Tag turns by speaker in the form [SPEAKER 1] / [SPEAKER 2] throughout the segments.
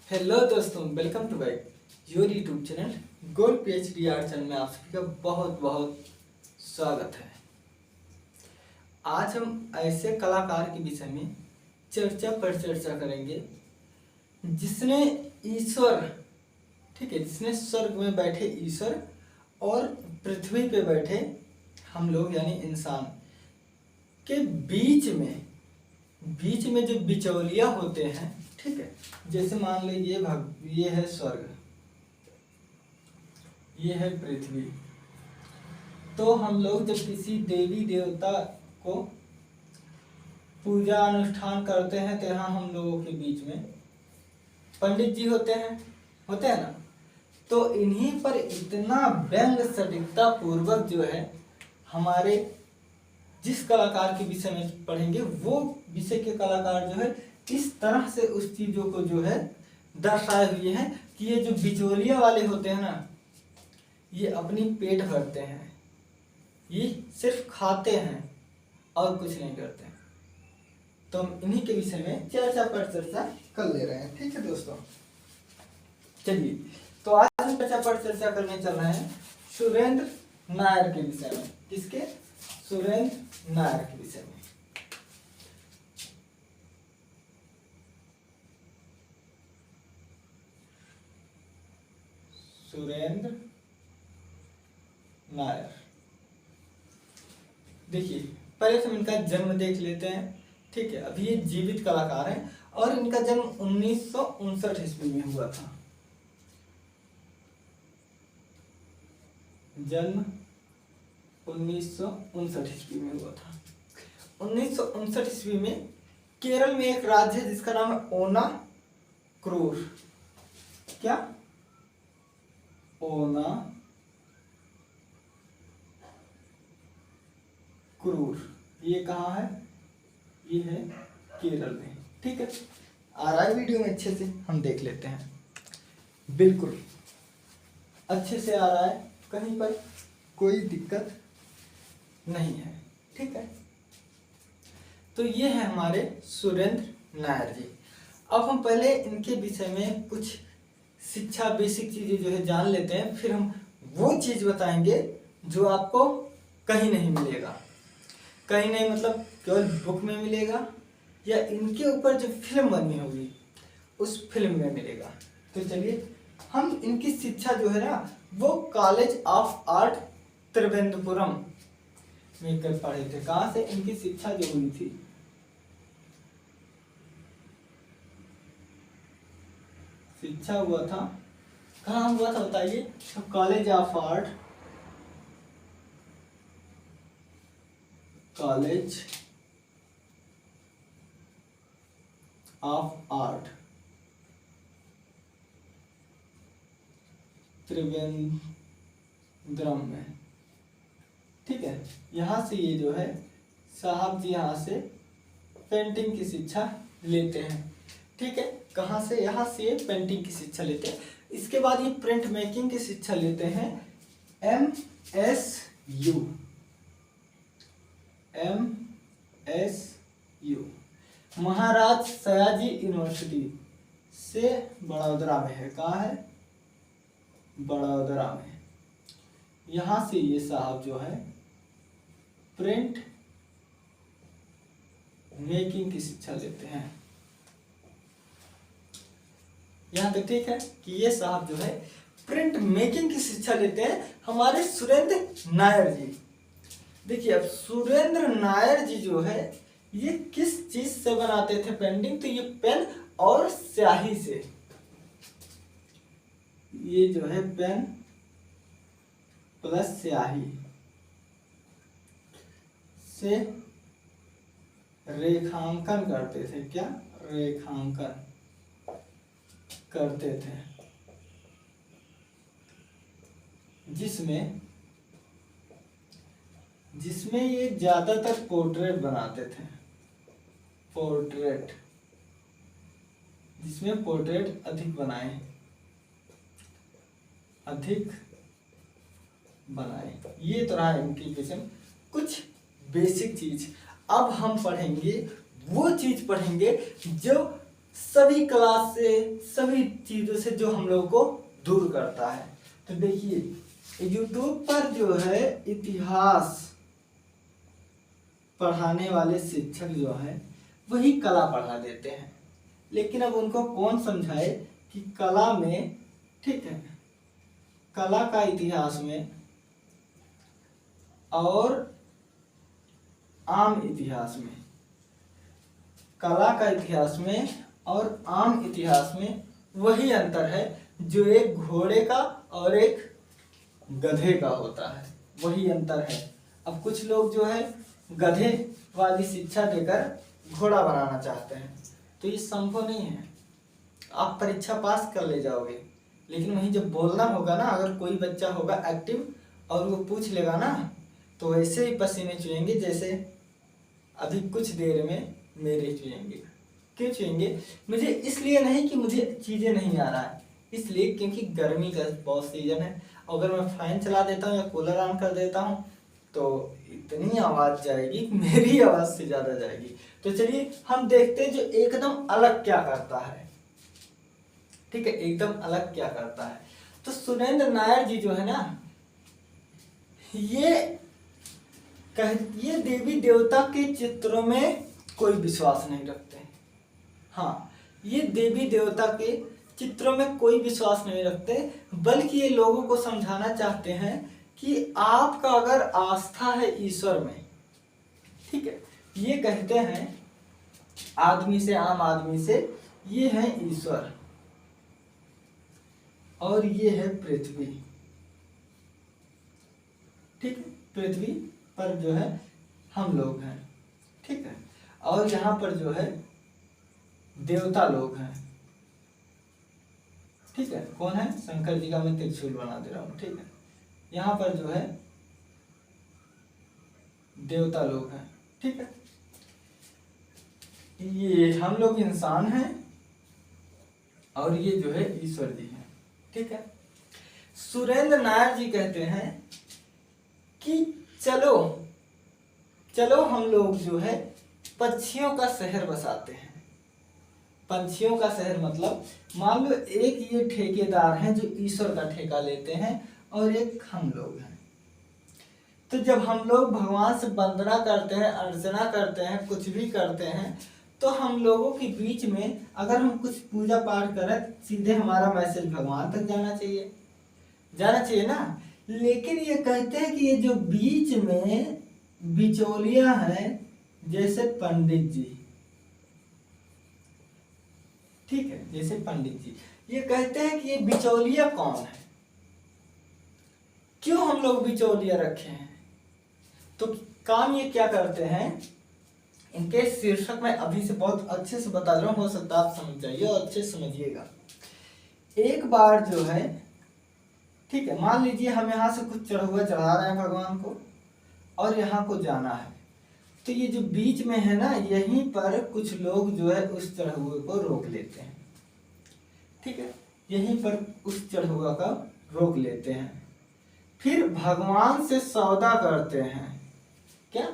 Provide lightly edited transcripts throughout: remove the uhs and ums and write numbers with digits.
[SPEAKER 1] Hello दोस्तों, welcome to back your YouTube channel goal PhD art channel में आप सभी का बहुत बहुत स्वागत है। आज हम ऐसे कलाकार के विषय में चर्चा करेंगे जिसने ईश्वर, ठीक है, जिसने स्वर्ग में बैठे ईश्वर और पृथ्वी पे बैठे हम लोग यानी इंसान के बीच में जो बिचौलिया होते हैं, ठीक है, जैसे मान लीजिए ये है स्वर्ग, ये है पृथ्वी। तो हम लोग जब किसी देवी देवता को पूजा अनुष्ठान करते हैं तो यहाँ हम लोगों के बीच में पंडित जी होते हैं ना। तो इन्हीं पर इतना व्यंग सटीकता पूर्वक जो है हमारे जिस कलाकार के विषय में पढ़ेंगे वो विषय के कलाकार जो है इस तरह से उस चीजों को जो है दर्शाए हुए हैं कि ये जो बिचौलिया वाले होते हैं ना, ये अपनी पेट भरते हैं, ये सिर्फ खाते हैं और कुछ नहीं करते हैं। तो हम इन्हीं के विषय में चर्चा कर ले रहे हैं, ठीक है दोस्तों। चलिए, तो आज हम चर्चा करने चल रहे हैं सुरेंद्र नायर के विषय में। किसके? सुरेंद्र नायर के विषय में। सुरेंद्र नायर, देखिए पहले हम इनका जन्म देख लेते हैं, ठीक है। अभी ये जीवित कलाकार हैं और इनका जन्म 1959 ईस्वी में हुआ था। जन्म 1959 ईस्वी में हुआ था। 1959 ईस्वी में केरल में एक राज्य है जिसका नाम है ओना क्रूर। क्या? ओना क्रूर। ये कहाँ है? ये है केरल में, ठीक है। आ रहा है वीडियो में अच्छे से, हम देख लेते हैं। बिल्कुल अच्छे से आ रहा है, कहीं पर कोई दिक्कत नहीं है, ठीक है। तो ये है हमारे सुरेंद्र नायर जी। अब हम पहले इनके विषय में कुछ शिक्षा बेसिक चीजें जो है जान लेते हैं, फिर हम वो चीज बताएंगे जो आपको कहीं नहीं मिलेगा। कहीं नहीं मतलब केवल बुक में मिलेगा या इनके ऊपर जो फिल्म बनी होगी उस फिल्म में मिलेगा। तो चलिए, हम इनकी शिक्षा जो है ना वो कॉलेज ऑफ आर्ट त्रिवेंद्रपुरम में कर पढ़े थे। कहाँ से इनकी शिक्षा जो हुई थी? शिक्षा हुआ था कहाँ हुआ था बताइए? तो college of art, college of art Trivandrum में, ठीक है। यहाँ से ये जो है साहब जी यहाँ से पेंटिंग की शिक्षा लेते हैं, ठीक है। कहाँ से? यहाँ से ये पेंटिंग की शिक्षा लेते हैं। इसके बाद ये प्रिंट मेकिंग की शिक्षा लेते हैं MSU महाराज सयाजी यूनिवर्सिटी से बड़ौदरा में है। कहाँ है? बड़ौदरा में। यहाँ से ये साहब जो है प्रिंट मेकिंग की शिक्षा लेते हैं। यहाँ तक ठीक है कि ये साहब जो है प्रिंट मेकिंग की शिक्षा लेते हैं हमारे सुरेंद्र नायर जी। देखिए, अब सुरेंद्र नायर जी जो है ये किस चीज से बनाते थे पेंटिंग? तो ये पेन और स्याही से, ये जो है पेन प्लस स्याही से रेखांकन करते थे। क्या? रेखांकन करते थे, जिसमें ये ज्यादातर पोर्ट्रेट बनाते थे। पोर्ट्रेट, जिसमें पोर्ट्रेट अधिक बनाए। ये तो रहा इनकी किस्म कुछ बेसिक चीज। अब हम पढ़ेंगे वो चीज पढ़ेंगे जो सभी क्लास से, सभी चीज़ों से जो हम लोग को दूर करता है। तो देखिए यूट्यूब पर जो है इतिहास पढ़ाने वाले शिक्षक जो है वही कला पढ़ा देते हैं, लेकिन अब उनको कौन समझाए कि कला में, ठीक है, कला का इतिहास में और आम इतिहास में, कला का इतिहास में और आम इतिहास में वही अंतर है जो एक घोड़े का और एक गधे का होता है, वही अंतर है। अब कुछ लोग जो है गधे वाली शिक्षा देकर घोड़ा बनाना चाहते हैं, तो ये संभव नहीं है। आप परीक्षा पास कर ले जाओगे, लेकिन वहीं जब बोलना होगा ना, अगर कोई बच्चा होगा एक्टिव और वो पूछ लेगा ना, तो ऐसे ही पसीने चुएंगे जैसे अभी कुछ देर में मेरे चुएंगे। क्यों चुएंगे? मुझे इसलिए नहीं कि मुझे चीज़ें नहीं आ रहा है, इसलिए क्योंकि गर्मी का बहुत सीजन है। अगर मैं फैन चला देता हूँ या कूलर ऑन कर देता हूँ तो इतनी आवाज़ जाएगी, मेरी आवाज़ से ज़्यादा जाएगी। तो चलिए हम देखते हैं जो एकदम अलग क्या करता है। ठीक है, एकदम अलग क्या करता है। तो सुरेंद्र नायर जी जो है ना, ये देवी देवता के चित्रों में कोई विश्वास नहीं रखते हैं। हाँ, ये देवी देवता के चित्रों में कोई विश्वास नहीं रखते, बल्कि ये लोगों को समझाना चाहते हैं कि आपका अगर आस्था है ईश्वर में, ठीक है, ये कहते हैं आदमी से, आम आदमी से, ये है ईश्वर और ये है पृथ्वी। ठीक है, पृथ्वी पर जो है हम लोग हैं, ठीक है, और यहाँ पर जो है देवता लोग हैं। ठीक है, कौन है? शंकर जी का मैं त्रिशूल बना दे रहा हूँ। ठीक है, यहाँ पर जो है देवता लोग हैं। ठीक है, ये हम लोग इंसान हैं और ये जो है ईश्वर जी हैं। ठीक है, सुरेंद्र नायर जी कहते हैं कि चलो चलो हम लोग जो है पक्षियों का शहर बसाते हैं। पंछियों का शहर मतलब मान लो एक ये ठेकेदार हैं जो ईश्वर का ठेका लेते हैं और एक हम लोग हैं। तो जब हम लोग भगवान से वंदना करते हैं, अर्चना करते हैं, कुछ भी करते हैं, तो हम लोगों के बीच में अगर हम कुछ पूजा पाठ करें, सीधे हमारा मैसेज भगवान तक जाना चाहिए ना। लेकिन ये कहते हैं कि ये जो बीच में बिचौलिया है, जैसे पंडित जी, ठीक है, जैसे पंडित जी, ये कहते हैं कि ये बिचौलिया कौन है, क्यों हम लोग बिचौलिया रखे हैं। तो काम ये क्या करते हैं, इनके शीर्षक में अभी से बहुत अच्छे से बता रहा हूं, हो सकता है आप समझ जाइए और अच्छे से समझिएगा। एक बार जो है, ठीक है, मान लीजिए हम यहाँ से कुछ चढ़ा रहे हैं भगवान को और यहाँ को जाना है, तो ये जो बीच में है ना, यहीं पर कुछ लोग जो है उस चढ़ावे को रोक लेते हैं। ठीक है, यहीं पर उस चढ़ावा का रोक लेते हैं, फिर भगवान से सौदा करते हैं। क्या?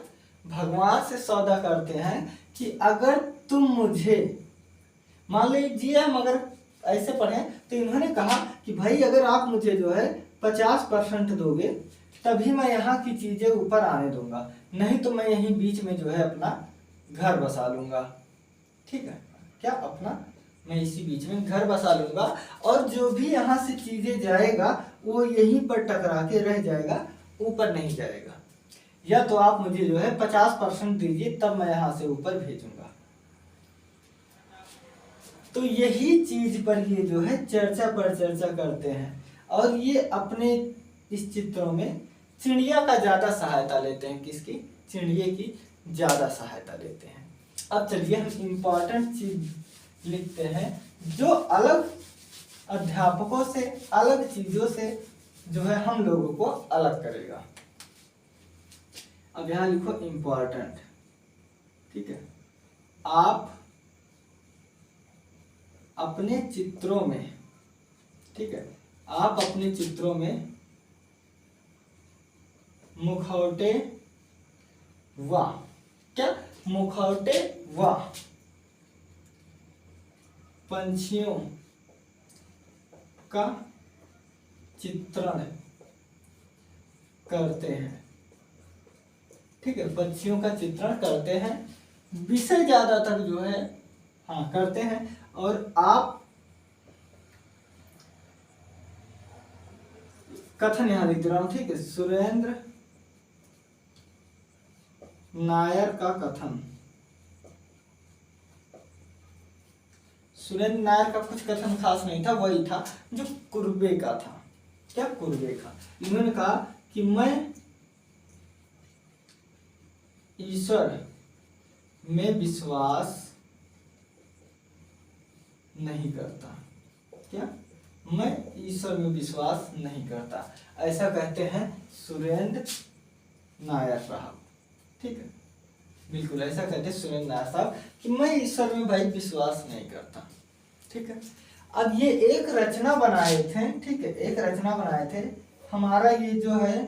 [SPEAKER 1] भगवान से सौदा करते हैं कि अगर तुम मुझे, मान लीजिए हम अगर ऐसे पढ़े तो इन्होंने कहा कि भाई अगर आप मुझे जो है 50% दोगे तभी मैं यहाँ की चीजें ऊपर आने दूंगा, नहीं तो मैं यहीं बीच में जो है अपना घर बसा लूंगा। ठीक है, क्या अपना मैं इसी बीच में घर बसा लूंगा और जो भी यहाँ से चीजें जाएगा वो यहीं पर टकरा के रह जाएगा, ऊपर नहीं जाएगा। या तो आप मुझे जो है 50% दीजिए, तब मैं यहाँ से ऊपर भेजूंगा। तो यही चीज पर ये जो है चर्चा पर चर्चा करते हैं और ये अपने इस चित्रों में चिड़िया का ज्यादा सहायता लेते हैं। किसकी? चिड़िया की ज्यादा सहायता लेते हैं। अब चलिए हम इम्पोर्टेंट चीज लिखते हैं जो अलग अध्यापकों से, अलग चीजों से जो है हम लोगों को अलग करेगा। अब यहां लिखो इम्पोर्टेंट। ठीक है, आप अपने चित्रों में, ठीक है, आप अपने चित्रों में मुखौटे व, क्या? मुखौटे व पंछियों का चित्रण करते हैं। ठीक है, पक्षियों का चित्रण करते हैं, विषय ज्यादातर जो है हाँ करते हैं। और आप कथन यहां लिख रहा हूं, ठीक है, सुरेंद्र नायर का कथन। सुरेंद्र नायर का कुछ कथन खास नहीं था, वही था जो कुर्बे का था। क्या कुर्बे का? इन्होंने कहा कि मैं ईश्वर में विश्वास नहीं करता। क्या? मैं ईश्वर में विश्वास नहीं करता, ऐसा कहते हैं सुरेंद्र नायर साहब। ठीक है, बिल्कुल ऐसा कहते हैं सुरेंद्र नायर साहब कि मैं ईश्वर में भाई विश्वास नहीं करता। ठीक है, अब ये एक रचना बनाए थे। ठीक है, एक रचना बनाए थे। हमारा ये जो है,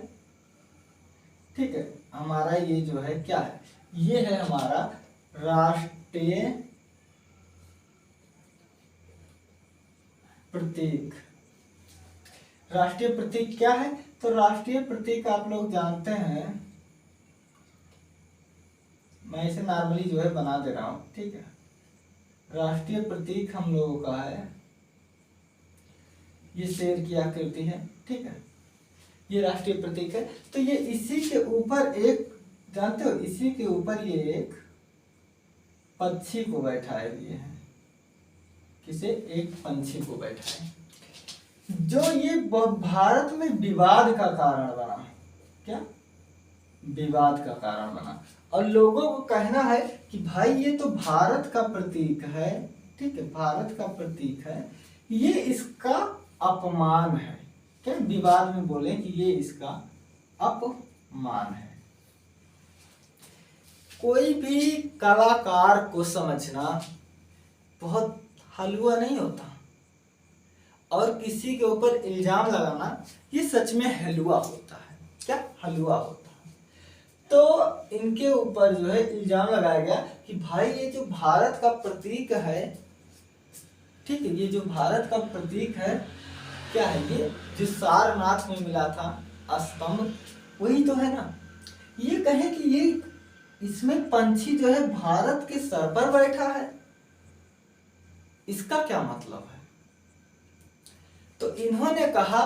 [SPEAKER 1] ठीक है, हमारा ये जो है क्या है, ये है हमारा राष्ट्रीय प्रतीक। राष्ट्रीय प्रतीक क्या है? तो राष्ट्रीय प्रतीक आप लोग जानते हैं, मैं इसे नॉर्मली जो है बना दे रहा हूं। ठीक है, राष्ट्रीय प्रतीक हम लोगों का है, ये शेर की आकृति है। ठीक है, ये राष्ट्रीय प्रतीक है। तो ये इसी के ऊपर एक, जानते हो, इसी के ऊपर ये एक पक्षी को बैठाए हुए हैं। किसे? एक पंछी को बैठाए, जो ये भारत में विवाद का कारण बना। क्या? विवाद का कारण बना। और लोगों को कहना है कि भाई ये तो भारत का प्रतीक है। ठीक है, भारत का प्रतीक है, ये इसका अपमान है। क्या? विवाद में बोले कि ये इसका अपमान है। कोई भी कलाकार को समझना बहुत हलवा नहीं होता, और किसी के ऊपर इल्जाम लगाना ये सच में हलवा होता है। क्या? हलवा होता है। तो इनके ऊपर जो है इल्जाम लगाया गया कि भाई ये जो भारत का प्रतीक है, ठीक है, ये जो भारत का प्रतीक है, क्या है ये जो सारनाथ में मिला था स्तंभ, वही तो है ना। ये कहे कि ये इसमें पंछी जो है भारत के सर पर बैठा है, इसका क्या मतलब है? तो इन्होंने कहा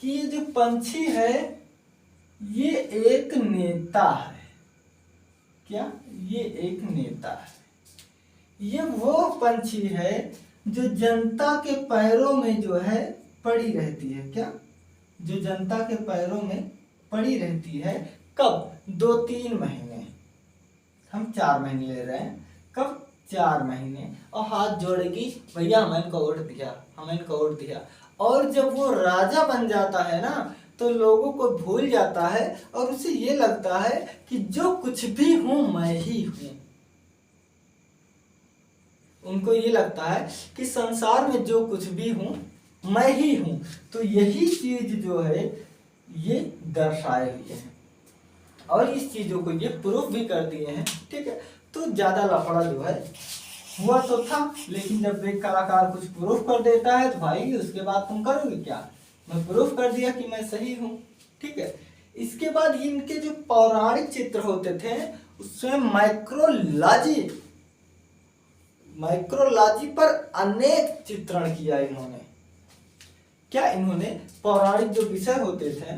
[SPEAKER 1] कि ये जो पंछी है ये एक नेता है। क्या? ये एक नेता है। ये वो पंछी है जो जनता के पैरों में जो है पड़ी रहती है। क्या? जो जनता के पैरों में पड़ी रहती है। कब? 2-3 महीने, हम 4 महीने ले रहे हैं। कब? 4 महीने। और हाथ जोड़ेगी, भैया हमें इनको वोट दिया, हमें इनको वोट दिया। और जब वो राजा बन जाता है ना, तो लोगों को भूल जाता है और उसे ये लगता है कि जो कुछ भी हूं मैं ही हूं। उनको ये लगता है कि संसार में जो कुछ भी हूं मैं ही हूं। तो यही चीज जो है ये दर्शाए हुए हैं, और इस चीजों को ये प्रूफ भी कर दिए हैं। ठीक है, तो ज्यादा लफड़ा जो है हुआ तो था, लेकिन जब एक कलाकार कुछ प्रूफ कर देता है तो भाई उसके बाद तुम करोगे क्या? मैं प्रूफ कर दिया कि मैं सही हूं। ठीक है, इसके बाद इनके जो पौराणिक चित्र होते थे उसमें माइक्रोलॉजी पर अनेक चित्रण किया इन्होंने। क्या? इन्होंने पौराणिक जो विषय होते थे,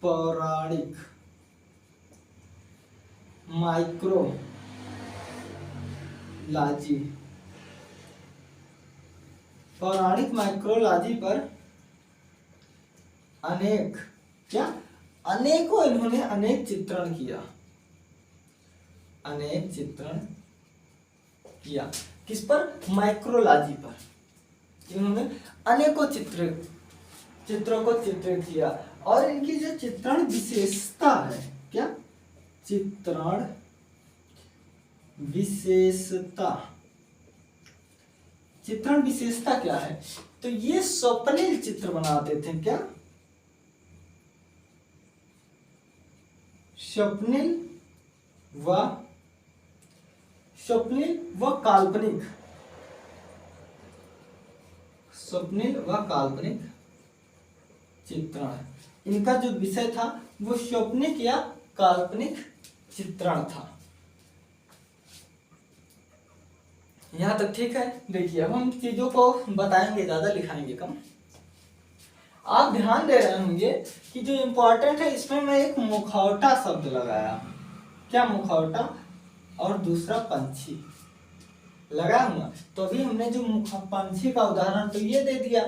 [SPEAKER 1] पौराणिक माइक्रोलॉजी पर अनेक, क्या? अनेकों इन्होंने अनेक चित्रण किया। अनेक चित्रण किया किस पर? माइक्रोलॉजी पर। इन्होंने अनेकों चित्रों को चित्रित किया। और इनकी जो चित्रण विशेषता है, क्या? चित्रण विशेषता क्या है? तो ये स्वप्निल चित्र बनाते थे। क्या? स्वप्निल व स्वप्निल व काल्पनिक, स्वप्निल व काल्पनिक चित्रण। इनका जो विषय था वो स्वप्निक या काल्पनिक चित्रण था। यहां तक ठीक है। देखिए अब हम चीजों को बताएंगे, ज्यादा लिखाएंगे कम। आप ध्यान दे रहे होंगे कि जो इम्पोर्टेंट है इसमें मैं एक मुखौटा शब्द लगाया। क्या मुखौटा? और दूसरा पंछी लगा हुआ। तो अभी हमने जो पंछी का उदाहरण तो ये दे दिया,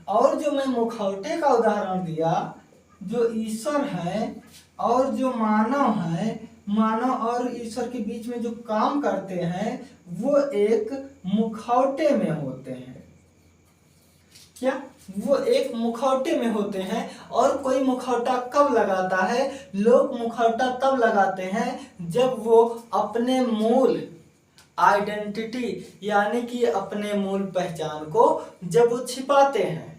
[SPEAKER 1] और जो मैं मुखौटे का उदाहरण दिया, जो ईश्वर है और जो मानव है, मानव और ईश्वर के बीच में जो काम करते हैं वो एक मुखौटे में होते हैं। क्या? वो एक मुखौटे में होते हैं। और कोई मुखौटा कब लगाता है? लोग मुखौटा तब लगाते हैं जब वो अपने मूल आइडेंटिटी यानी कि अपने मूल पहचान को जब वो छिपाते हैं।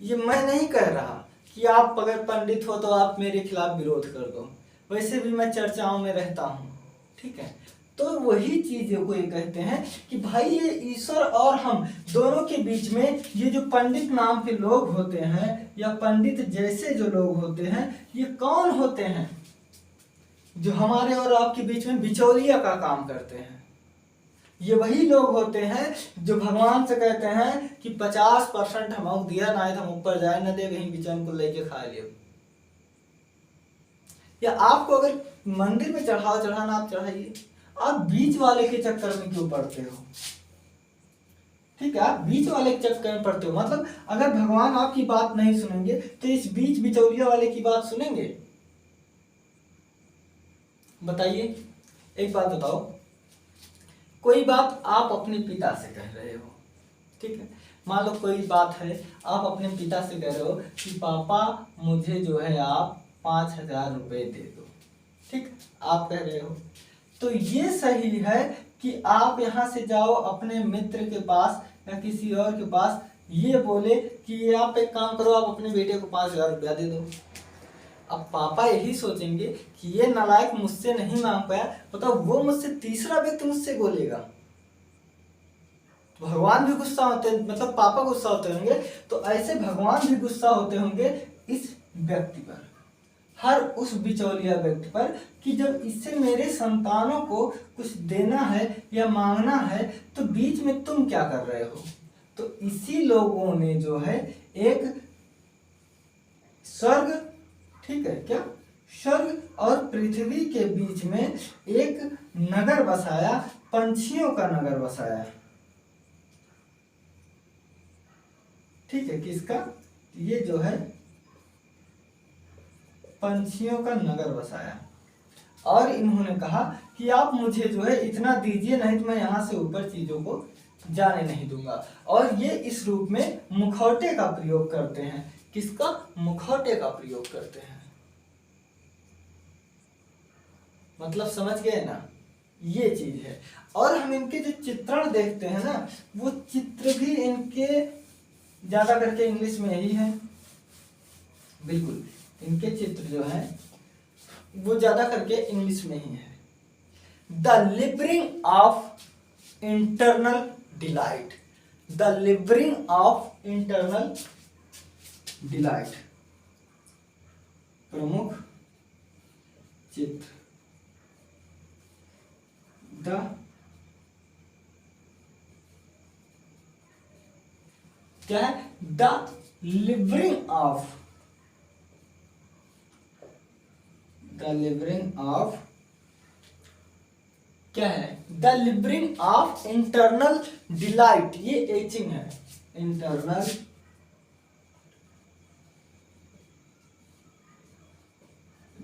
[SPEAKER 1] ये मैं नहीं कह रहा कि आप अगर पंडित हो तो आप मेरे खिलाफ विरोध कर दो, वैसे भी मैं चर्चाओं में रहता हूं, ठीक है। तो वही चीजों को ये कहते हैं कि भाई ये ईश्वर और हम दोनों के बीच में ये जो पंडित नाम के लोग होते हैं या पंडित जैसे जो लोग होते हैं, ये कौन होते हैं? जो हमारे और आपके बीच में बिचौलिया का काम करते हैं। ये वही लोग होते हैं जो भगवान से कहते हैं कि 50% हम दिया ना हम ऊपर जाए न दे, कहीं बिचन को लेके खा लियो। या आपको अगर मंदिर में चढ़ाना आप चढ़ाइए, आप बीच वाले के चक्कर में क्यों पड़ते हो? ठीक है, आप बीच वाले के चक्कर में पड़ते हो। मतलब अगर भगवान आपकी बात नहीं सुनेंगे तो इस बीच बिचौलिया वाले की बात सुनेंगे? बताइए, एक बात बताओ, कोई बात आप अपने पिता से कह रहे हो, ठीक है, मान लो कोई बात है, आप अपने पिता से कह रहे हो कि पापा मुझे जो है आप 5,000 रुपये दे दो, ठीक, आप कह रहे हो। तो ये सही है कि आप यहाँ से जाओ अपने मित्र के पास या किसी और के पास, ये बोले कि आप एक काम करो, आप अपने बेटे को 5,000 रुपया दे दो। अब पापा यही सोचेंगे कि ये नालायक मुझसे नहीं मांग पाया, बताओ वो मुझसे तीसरा व्यक्ति मुझसे बोलेगा, तो भगवान भी गुस्सा होते हैं, मतलब पापा गुस्सा होते होंगे, तो ऐसे भगवान भी गुस्सा होते होंगे इस व्यक्ति पर, हर उस बिचौलिया व्यक्ति पर, कि जब इससे मेरे संतानों को कुछ देना है या मांगना है तो बीच में तुम क्या कर रहे हो। तो इसी लोगों ने जो है एक स्वर्ग, ठीक है, क्या स्वर्ग और पृथ्वी के बीच में एक नगर बसाया, पंछियों का नगर बसाया, ठीक है, किसका? ये जो है पंछियों का नगर बसाया। और इन्होंने कहा कि आप मुझे जो है इतना दीजिए, नहीं तो मैं यहां से ऊपर चीजों को जाने नहीं दूंगा। और ये इस रूप में मुखौटे का प्रयोग करते हैं। किसका? मुखौटे का प्रयोग करते हैं। मतलब समझ गए ना, ये चीज है। और हम इनके जो चित्रण देखते हैं ना, वो चित्र भी इनके ज्यादा करके इंग्लिश में ही है। बिल्कुल, इनके चित्र जो है वो ज्यादा करके इंग्लिश में ही है। The liberating of internal delight, the liberating of internal delight, प्रमुख चित्र, द क्या है? The liberating of, the liberating of क्या है? The liberating of internal delight, ये एचिंग है, इंटरनल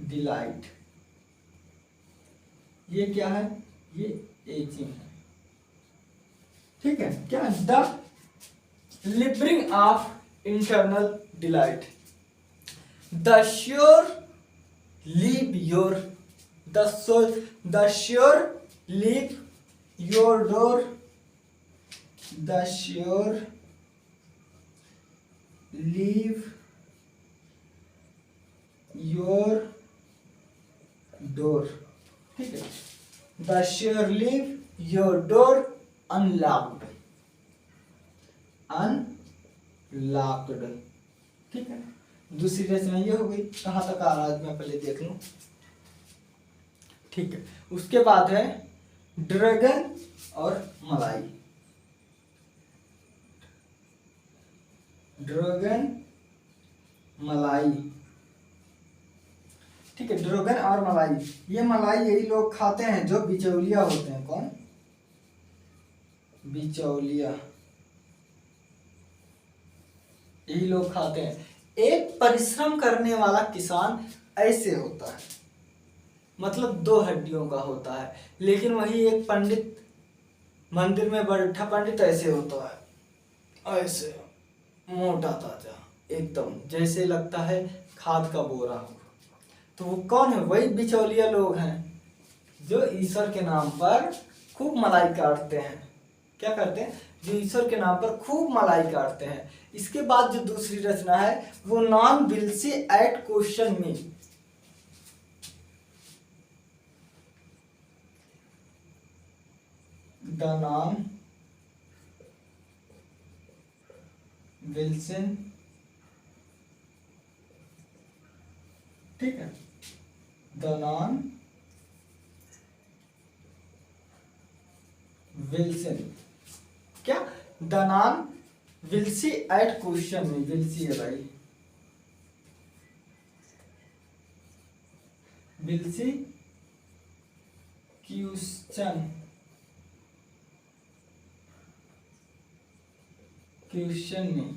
[SPEAKER 1] डिलाइट, ये क्या है? ये एचिंग है, ठीक है, क्या? The liberating of internal delight, the sure leave your, the sure leave your door, the sure leave your door, ठीक है। The share leave your door unlocked, unlocked. ठीक है, दूसरी रचना ये हो गई। कहाँ तक आ रहा है मैं पहले देख लूं। ठीक है, उसके बाद है ड्रैगन और मलाई। ड्रैगन मलाई। ठीक है, ड्रैगन और मलाई, ये मलाई यही लोग खाते हैं जो बिचौलिया होते हैं। कौन? बिचौलिया, यही लोग खाते हैं। एक परिश्रम करने वाला किसान ऐसे होता है, मतलब 2 हड्डियों का होता है, लेकिन वही एक पंडित मंदिर में बैठा पंडित ऐसे होता है, ऐसे मोटा ताजा एकदम, जैसे लगता है खाद का बोरा हो। तो वो कौन है? वही बिचौलिया लोग हैं जो ईश्वर के नाम पर खूब मलाई काटते हैं। क्या करते हैं? जो ईश्वर के नाम पर खूब मलाई काटते हैं। इसके बाद जो दूसरी रचना है वो non will see at question me. The non Wilson, ठीक है, द नॉन विल्सन। क्या? The non will see at question में, विल सी है भाई, विल सी क्वेश्चन, क्वेश्चन में,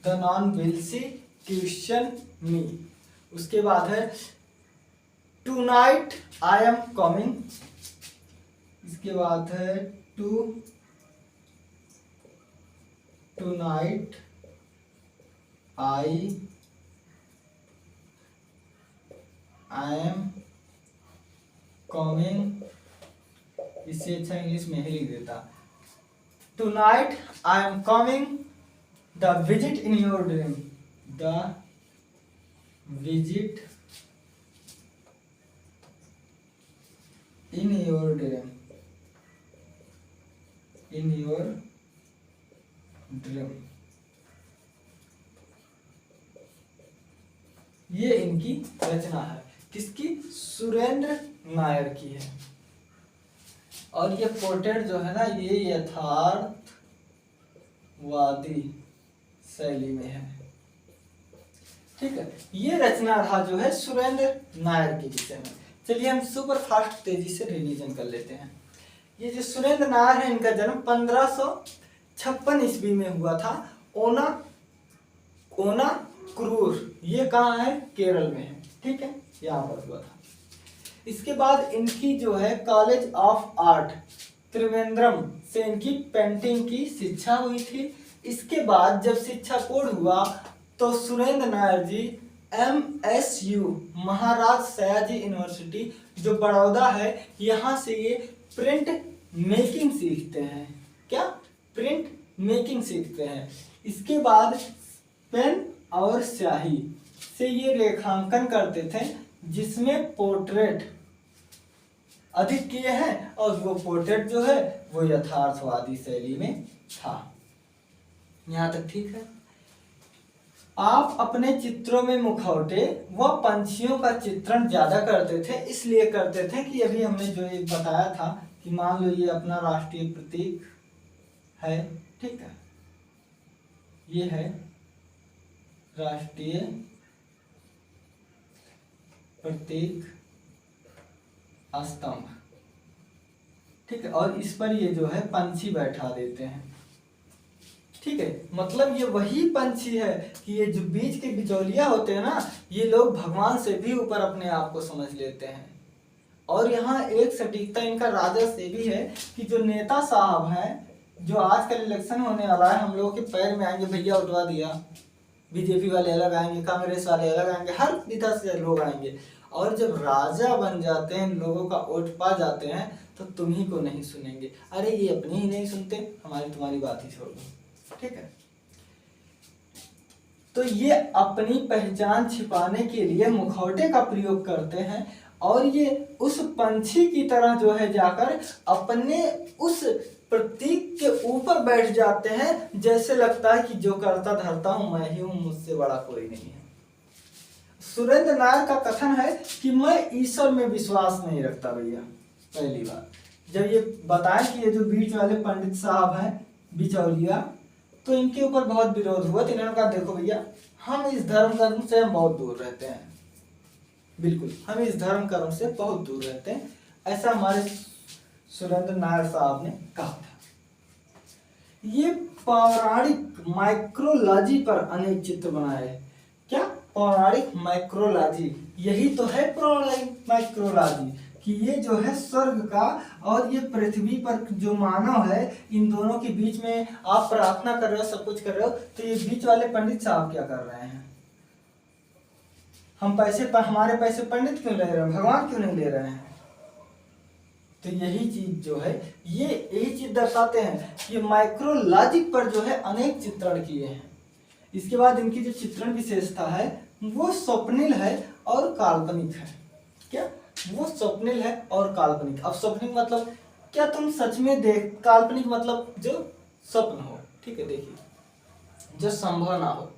[SPEAKER 1] the non will see question me. उसके बाद है tonight I am coming. इसके बाद है tonight I am coming. इससे अच्छा इंग्लिश में ही लिख देता। Tonight I am coming the visit in your dream, the visit in your dream, in your dream. ये इनकी रचना है। किसकी? सुरेंद्र नायर की है। और ये पोर्ट्रेट जो है ना, ये यथार्थवादी शैली में है। ठीक है, ये रचना रहा जो है सुरेंद्र नायर के विषय में। चलिए हम सुपर फास्ट तेजी से रिवीजन कर लेते हैं। ये जो सुरेंद्र नायर है, इनका जन्म 1556 ईस्वी में हुआ था। ओना क्रूर, ये कहाँ है? केरल में है। ठीक है, यहाँ पर हुआ था। इसके बाद इनकी जो है कॉलेज ऑफ आर्ट त्रिवेंद्रम से इनकी पेंटिंग की शिक्षा हुई थी। इसके बाद जब शिक्षा पूर्ण हुआ तो सुरेंद्र नायर जी MSU महाराज सयाजी यूनिवर्सिटी जो बड़ौदा है, यहाँ से ये प्रिंट मेकिंग सीखते हैं। क्या? प्रिंट मेकिंग सीखते हैं। इसके बाद पेन और स्याही से ये रेखांकन करते थे, जिसमें पोर्ट्रेट अधिक किए हैं, और वो पोर्ट्रेट जो है वो यथार्थवादी शैली में था। यहाँ तक ठीक है। आप अपने चित्रों में मुखौटे व पंछियों का चित्रण ज्यादा करते थे। इसलिए करते थे कि अभी हमने जो एक बताया था कि मान लो ये अपना राष्ट्रीय प्रतीक है। ठीक है, ये है राष्ट्रीय प्रतीक स्तंभ। ठीक है, और इस पर ये जो है पंछी बैठा देते हैं। ठीक है, मतलब ये वही पंछी है कि ये जो बीच के बिचौलिया होते हैं ना, ये लोग भगवान से भी ऊपर अपने आप को समझ लेते हैं। और यहाँ एक सटीकता इनका राजा से भी है कि जो नेता साहब हैं, जो आजकल इलेक्शन होने वाला है, हम लोगों के पैर में आएंगे, भैया उठवा दिया, बीजेपी वाले अलग आएंगे, कांग्रेस वाले अलग आएंगे, हर विधा से लोग आएंगे। और जब राजा बन जाते हैं, लोगों का वोट पा जाते हैं, तो तुम्ही को नहीं सुनेंगे। अरे ये अपनी ही नहीं सुनते, हमारी तुम्हारी बात ही छोड़ दो। ठीक है, तो ये अपनी पहचान छिपाने के लिए मुखौटे का प्रयोग करते हैं और ये उस पंछी की तरह जो है जाकर अपने उस प्रतीक के ऊपर बैठ जाते हैं, जैसे लगता है कि जो करता धरता हूं मैं ही हूं, मुझसे बड़ा कोई नहीं है। सुरेंद्र नायर का कथन है कि मैं ईश्वर में विश्वास नहीं रखता भैया। पहली बात, जब ये बताएं कि ये जो बीच वाले पंडित साहब हैं बिचौलिया, तो इनके ऊपर बहुत विरोध हुआ। तो इन्होंने कहा देखो भैया, हम इस धर्म कर्म से हम बहुत दूर रहते हैं, बिल्कुल हम इस धर्म कर्म से बहुत दूर रहते हैं, ऐसा हमारे सुरेंद्र नायर साहब ने कहा था। ये पौराणिक माइक्रोलॉजी पर अनेक चित्र बनाए। क्या पौराणिक माइक्रोलॉजी, यही तो है पौराणिक माइक्रोलॉजी, कि ये जो है स्वर्ग का और ये पृथ्वी पर जो मानव है, इन दोनों के बीच में आप प्रार्थना कर रहे हो, सब कुछ कर रहे हो, तो ये बीच वाले पंडित साहब क्या कर रहे हैं? हम पैसे पर, हमारे पैसे पंडित क्यों ले रहे हैं, भगवान क्यों नहीं ले रहे हैं? तो यही चीज जो है, ये यही चीज दर्शाते हैं कि माइक्रोलॉजिक पर जो है अनेक चित्रण किए हैं। इसके बाद इनकी जो चित्रण विशेषता है वो स्वप्निल है और काल्पनिक है। क्या वो स्वप्निल है और काल्पनिक। अब स्वप्निक मतलब क्या तुम सच में देख, काल्पनिक मतलब जो स्वप्न हो, ठीक है, देखिए जो संभव ना हो।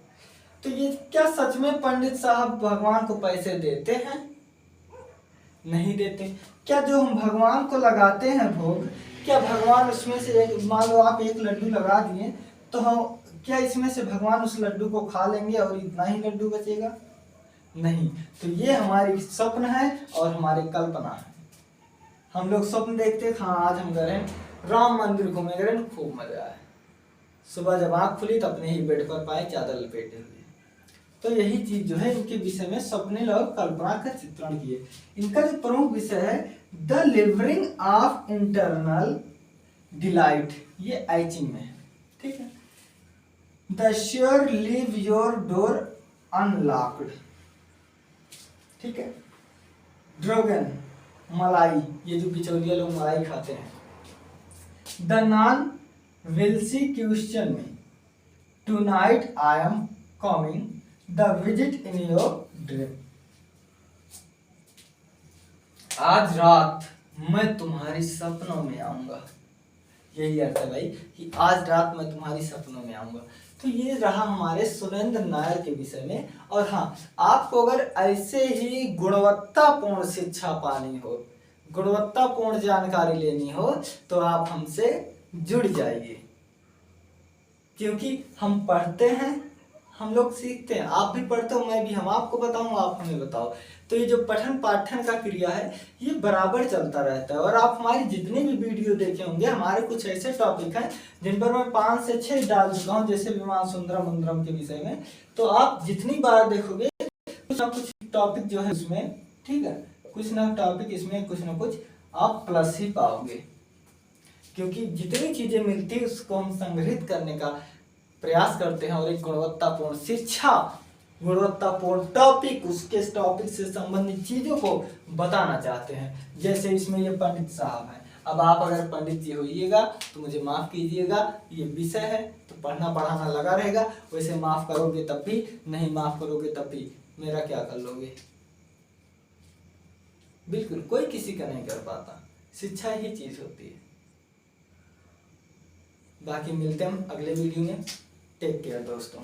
[SPEAKER 1] तो ये क्या सच में पंडित साहब भगवान को पैसे देते हैं? नहीं देते। क्या जो हम भगवान को लगाते हैं भोग, क्या भगवान उसमें से एक, मान लो आप एक लड्डू लगा दिए, तो हम क्या इसमें से भगवान उस लड्डू को खा लेंगे और इतना ही लड्डू बचेगा? नहीं। तो ये हमारी स्वप्न है और हमारी कल्पना है। हम लोग स्वप्न देखते हैं, हाँ आज हम गए राम मंदिर घूमे गए, खूब मजा आया। सुबह जब आँख खुली तो अपने ही बेड पर पाए चादर लपेटे हुए। तो यही चीज जो है इनके विषय में स्वप्निल और कल्पना का चित्रण किए। इनका जो प्रमुख विषय है द लिवरिंग ऑफ इंटरनल डिलाइट, ये आइचिंग में है, ठीक है। The sure leave your door unlocked, ठीक है। ड्रैगन, मलाई, ये जो बिचौलिया लोग मलाई खाते हैं। The non will see question में tonight I am coming the visit in your dream, आज रात मैं तुम्हारी सपनों में आऊंगा। यही अर्थ है भाई कि आज रात मैं तुम्हारी सपनों में आऊंगा। तो ये रहा हमारे सुरेंद्र नायर के विषय में। और हाँ, आपको अगर ऐसे ही गुणवत्तापूर्ण शिक्षा पानी हो, गुणवत्तापूर्ण जानकारी लेनी हो, तो आप हमसे जुड़ जाइए, क्योंकि हम पढ़ते हैं, हम लोग सीखते हैं। आप भी पढ़ते हो, मैं भी, हम आपको बताऊं, आप हमें बताओ। तो ये जो पठन पाठन का क्रिया है ये बराबर चलता रहता है। और आप हमारी जितने भी वीडियो देखे होंगे, हमारे कुछ ऐसे टॉपिक हैं जिन पर मैं 5 से 6 डाल चुका हूं, जैसे विमान सुंदरम मुंद्रम के विषय में। तो आप जितनी बार देखोगे कुछ ना कुछ टॉपिक जो है उसमें, ठीक है, कुछ ना टॉपिक इसमें कुछ ना कुछ आप प्लस ही पाओगे, क्योंकि जितनी चीजें मिलती है उसको हम संग्रहित करने का प्रयास करते हैं और एक गुणवत्तापूर्ण शिक्षा, गुणवत्तापूर्ण टॉपिक, उसके टॉपिक से संबंधित चीजों को बताना चाहते हैं। जैसे इसमें ये पंडित साहब हैं। अब आप अगर पंडित जी होइएगा तो मुझे माफ कीजिएगा, ये विषय है तो पढ़ना पढ़ाना लगा रहेगा। वैसे माफ करोगे तब भी, नहीं माफ करोगे तब भी, मेरा क्या कर लोगे? बिल्कुल कोई किसी का नहीं कर पाता। शिक्षा ही चीज होती है। बाकी मिलते हैं हम अगले वीडियो में। टेक केयर दोस्तों।